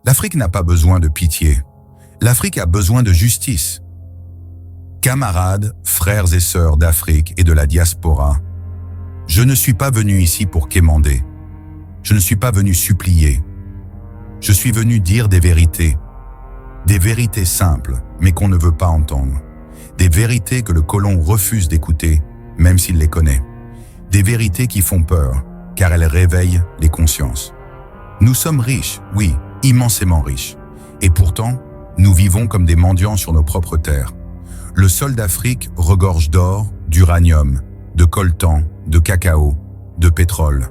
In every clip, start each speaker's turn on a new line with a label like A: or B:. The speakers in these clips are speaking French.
A: L'Afrique n'a pas besoin de pitié. L'Afrique a besoin de justice. Camarades, frères et sœurs d'Afrique et de la diaspora, je ne suis pas venu ici pour quémander. Je ne suis pas venu supplier. Je suis venu dire des vérités simples, mais qu'on ne veut pas entendre. Des vérités que le colon refuse d'écouter, même s'il les connaît. Des vérités qui font peur, car elles réveillent les consciences. Nous sommes riches, oui, immensément riches. Et pourtant, nous vivons comme des mendiants sur nos propres terres. Le sol d'Afrique regorge d'or, d'uranium, de coltan, de cacao, de pétrole.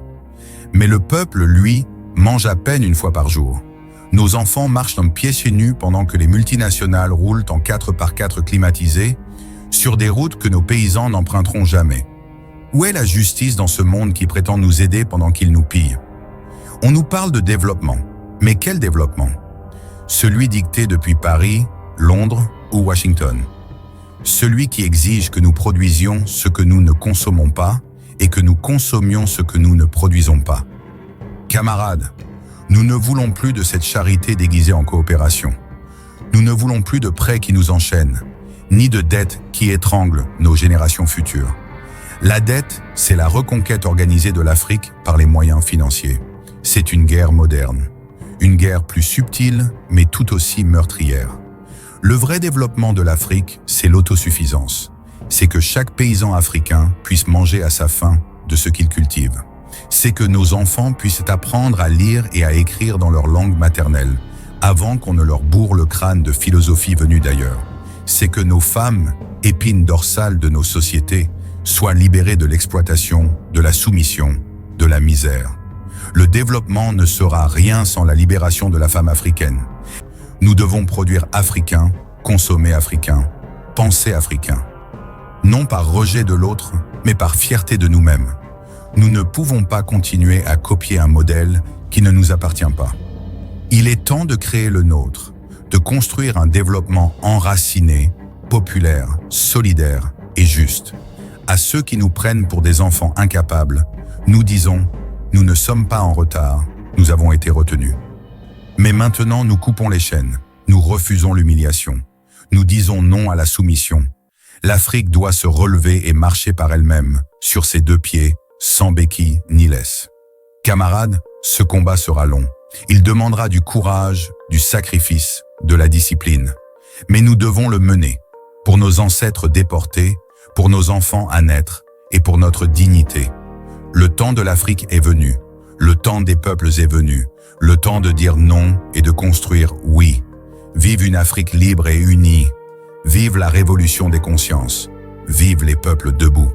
A: Mais le peuple, lui, mange à peine une fois par jour. Nos enfants marchent en pieds nus pendant que les multinationales roulent en 4x4 climatisés sur des routes que nos paysans n'emprunteront jamais. Où est la justice dans ce monde qui prétend nous aider pendant qu'il nous pille? On nous parle de développement. Mais quel développement? Celui dicté depuis Paris, Londres ou Washington. Celui qui exige que nous produisions ce que nous ne consommons pas et que nous consommions ce que nous ne produisons pas. Camarades, nous ne voulons plus de cette charité déguisée en coopération. Nous ne voulons plus de prêts qui nous enchaînent, ni de dettes qui étranglent nos générations futures. La dette, c'est la reconquête organisée de l'Afrique par les moyens financiers. C'est une guerre moderne. Une guerre plus subtile, mais tout aussi meurtrière. Le vrai développement de l'Afrique, c'est l'autosuffisance. C'est que chaque paysan africain puisse manger à sa faim de ce qu'il cultive. C'est que nos enfants puissent apprendre à lire et à écrire dans leur langue maternelle, avant qu'on ne leur bourre le crâne de philosophie venue d'ailleurs. C'est que nos femmes, épines dorsales de nos sociétés, soient libérées de l'exploitation, de la soumission, de la misère. Le développement ne sera rien sans la libération de la femme africaine. Nous devons produire africain, consommer africain, penser africain. Non par rejet de l'autre, mais par fierté de nous-mêmes. Nous ne pouvons pas continuer à copier un modèle qui ne nous appartient pas. Il est temps de créer le nôtre, de construire un développement enraciné, populaire, solidaire et juste. À ceux qui nous prennent pour des enfants incapables, nous disons « Nous ne sommes pas en retard, nous avons été retenus ». Mais maintenant, nous coupons les chaînes, nous refusons l'humiliation, nous disons non à la soumission. L'Afrique doit se relever et marcher par elle-même, sur ses deux pieds, sans béquilles ni laisse. Camarades, ce combat sera long. Il demandera du courage, du sacrifice, de la discipline. Mais nous devons le mener, pour nos ancêtres déportés, pour nos enfants à naître et pour notre dignité. Le temps de l'Afrique est venu, le temps des peuples est venu, le temps de dire non et de construire oui. Vive une Afrique libre et unie, vive la révolution des consciences, vive les peuples debout.